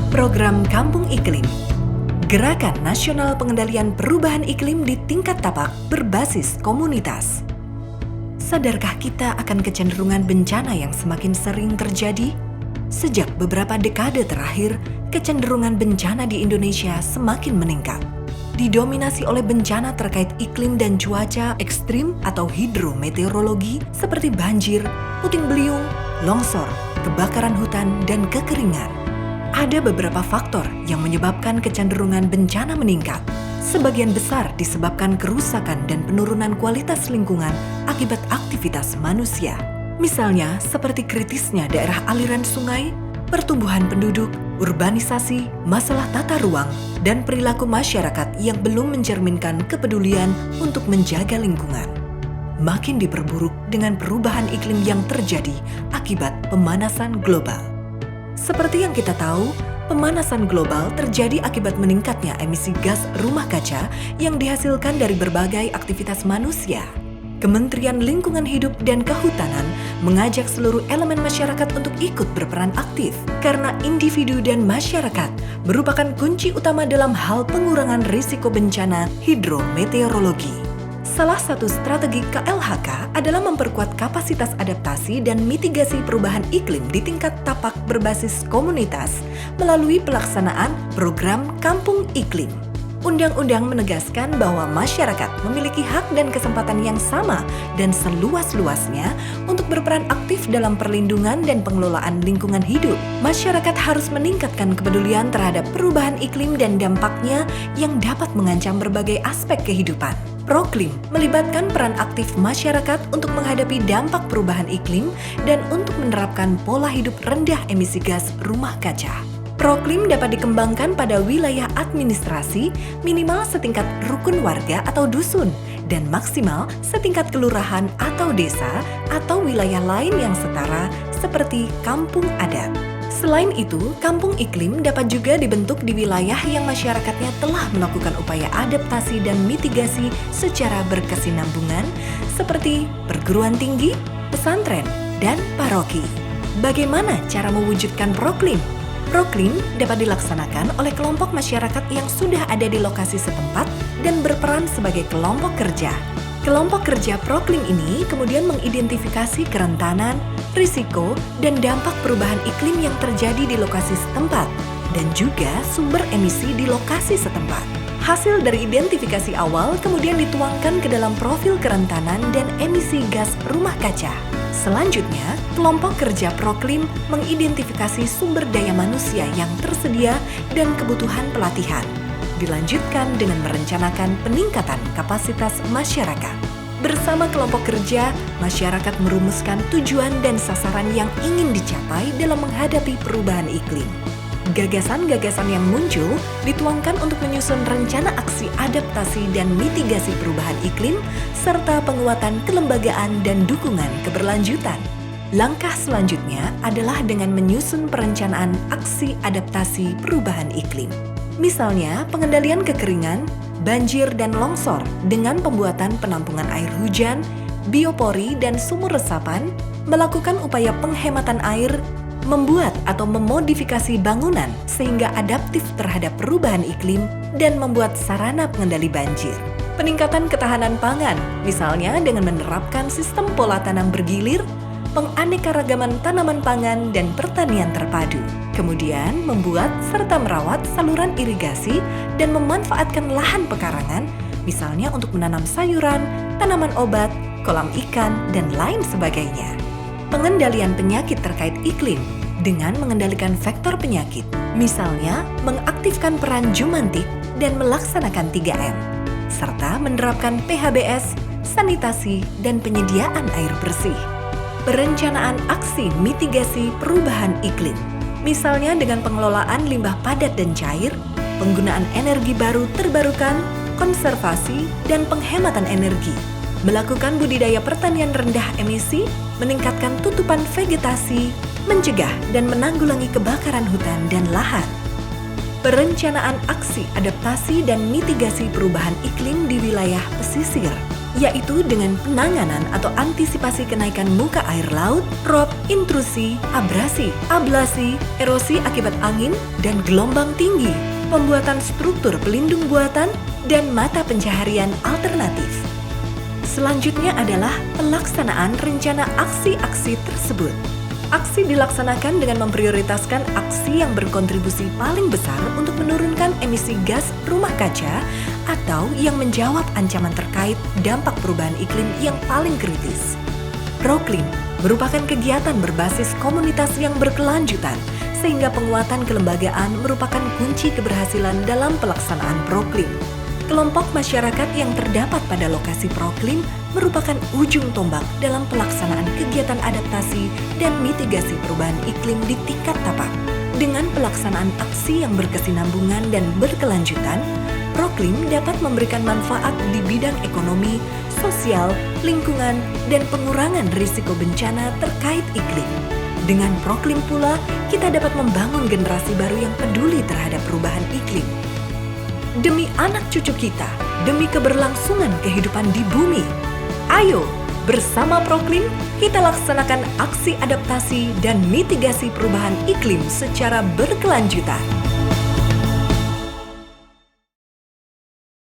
Program Kampung Iklim, Gerakan Nasional Pengendalian Perubahan Iklim di tingkat tapak berbasis komunitas. Sadarkah kita akan kecenderungan bencana yang semakin sering terjadi? Sejak beberapa dekade terakhir, kecenderungan bencana di Indonesia semakin meningkat. Didominasi oleh bencana terkait iklim dan cuaca ekstrim atau hidrometeorologi seperti banjir, puting beliung, longsor, kebakaran hutan, dan kekeringan. Ada beberapa faktor yang menyebabkan kecenderungan bencana meningkat. Sebagian besar disebabkan kerusakan dan penurunan kualitas lingkungan akibat aktivitas manusia. Misalnya seperti kritisnya daerah aliran sungai, pertumbuhan penduduk, urbanisasi, masalah tata ruang, dan perilaku masyarakat yang belum mencerminkan kepedulian untuk menjaga lingkungan. Makin diperburuk dengan perubahan iklim yang terjadi akibat pemanasan global. Seperti yang kita tahu, pemanasan global terjadi akibat meningkatnya emisi gas rumah kaca yang dihasilkan dari berbagai aktivitas manusia. Kementerian Lingkungan Hidup dan Kehutanan mengajak seluruh elemen masyarakat untuk ikut berperan aktif karena individu dan masyarakat merupakan kunci utama dalam hal pengurangan risiko bencana hidrometeorologi. Salah satu strategi KLHK adalah memperkuat kapasitas adaptasi dan mitigasi perubahan iklim di tingkat tapak berbasis komunitas melalui pelaksanaan program Kampung Iklim. Undang-undang menegaskan bahwa masyarakat memiliki hak dan kesempatan yang sama dan seluas-luasnya untuk berperan aktif dalam perlindungan dan pengelolaan lingkungan hidup. Masyarakat harus meningkatkan kepedulian terhadap perubahan iklim dan dampaknya yang dapat mengancam berbagai aspek kehidupan. Proklim melibatkan peran aktif masyarakat untuk menghadapi dampak perubahan iklim dan untuk menerapkan pola hidup rendah emisi gas rumah kaca. Proklim dapat dikembangkan pada wilayah administrasi minimal setingkat rukun warga atau dusun dan maksimal setingkat kelurahan atau desa atau wilayah lain yang setara seperti kampung adat. Selain itu, kampung iklim dapat juga dibentuk di wilayah yang masyarakatnya telah melakukan upaya adaptasi dan mitigasi secara berkesinambungan seperti perguruan tinggi, pesantren, dan paroki. Bagaimana cara mewujudkan proklim? Proklim dapat dilaksanakan oleh kelompok masyarakat yang sudah ada di lokasi setempat dan berperan sebagai kelompok kerja. Kelompok kerja proklim ini kemudian mengidentifikasi kerentanan, risiko, dan dampak perubahan iklim yang terjadi di lokasi setempat dan juga sumber emisi di lokasi setempat. Hasil dari identifikasi awal kemudian dituangkan ke dalam profil kerentanan dan emisi gas rumah kaca. Selanjutnya, kelompok kerja proklim mengidentifikasi sumber daya manusia yang tersedia dan kebutuhan pelatihan. Dilanjutkan dengan merencanakan peningkatan kapasitas masyarakat. Bersama kelompok kerja, masyarakat merumuskan tujuan dan sasaran yang ingin dicapai dalam menghadapi perubahan iklim. Gagasan-gagasan yang muncul dituangkan untuk menyusun rencana aksi adaptasi dan mitigasi perubahan iklim, serta penguatan kelembagaan dan dukungan keberlanjutan. Langkah selanjutnya adalah dengan menyusun perencanaan aksi adaptasi perubahan iklim. Misalnya, pengendalian kekeringan, banjir, dan longsor dengan pembuatan penampungan air hujan, biopori, dan sumur resapan, melakukan upaya penghematan air, membuat atau memodifikasi bangunan sehingga adaptif terhadap perubahan iklim, dan membuat sarana pengendali banjir. Peningkatan ketahanan pangan, misalnya dengan menerapkan sistem pola tanam bergilir, penganekaragaman tanaman pangan, dan pertanian terpadu. Kemudian membuat serta merawat saluran irigasi dan memanfaatkan lahan pekarangan, misalnya untuk menanam sayuran, tanaman obat, kolam ikan, dan lain sebagainya. Pengendalian penyakit terkait iklim dengan mengendalikan vektor penyakit, misalnya mengaktifkan peran jumantik dan melaksanakan 3M, serta menerapkan PHBS, sanitasi, dan penyediaan air bersih. Perencanaan aksi mitigasi perubahan iklim, misalnya dengan pengelolaan limbah padat dan cair, penggunaan energi baru terbarukan, konservasi, dan penghematan energi, melakukan budidaya pertanian rendah emisi, meningkatkan tutupan vegetasi, mencegah dan menanggulangi kebakaran hutan dan lahan. Perencanaan aksi adaptasi dan mitigasi perubahan iklim di wilayah pesisir, yaitu dengan penanganan atau antisipasi kenaikan muka air laut, rob, intrusi, abrasi, ablasi, erosi akibat angin dan gelombang tinggi, pembuatan struktur pelindung buatan, dan mata pencaharian alternatif. Selanjutnya adalah pelaksanaan rencana aksi-aksi tersebut. Aksi dilaksanakan dengan memprioritaskan aksi yang berkontribusi paling besar untuk menurunkan emisi gas rumah kaca atau yang menjawab ancaman terkait dampak perubahan iklim yang paling kritis. Proklim merupakan kegiatan berbasis komunitas yang berkelanjutan, sehingga penguatan kelembagaan merupakan kunci keberhasilan dalam pelaksanaan Proklim. Kelompok masyarakat yang terdapat pada lokasi Proklim merupakan ujung tombak dalam pelaksanaan kegiatan adaptasi dan mitigasi perubahan iklim di tingkat tapak. Dengan pelaksanaan aksi yang berkesinambungan dan berkelanjutan, Proklim dapat memberikan manfaat di bidang ekonomi, sosial, lingkungan, dan pengurangan risiko bencana terkait iklim. Dengan Proklim pula, kita dapat membangun generasi baru yang peduli terhadap perubahan iklim. Demi anak cucu kita, demi keberlangsungan kehidupan di bumi. Ayo, bersama Proklim, kita laksanakan aksi adaptasi dan mitigasi perubahan iklim secara berkelanjutan.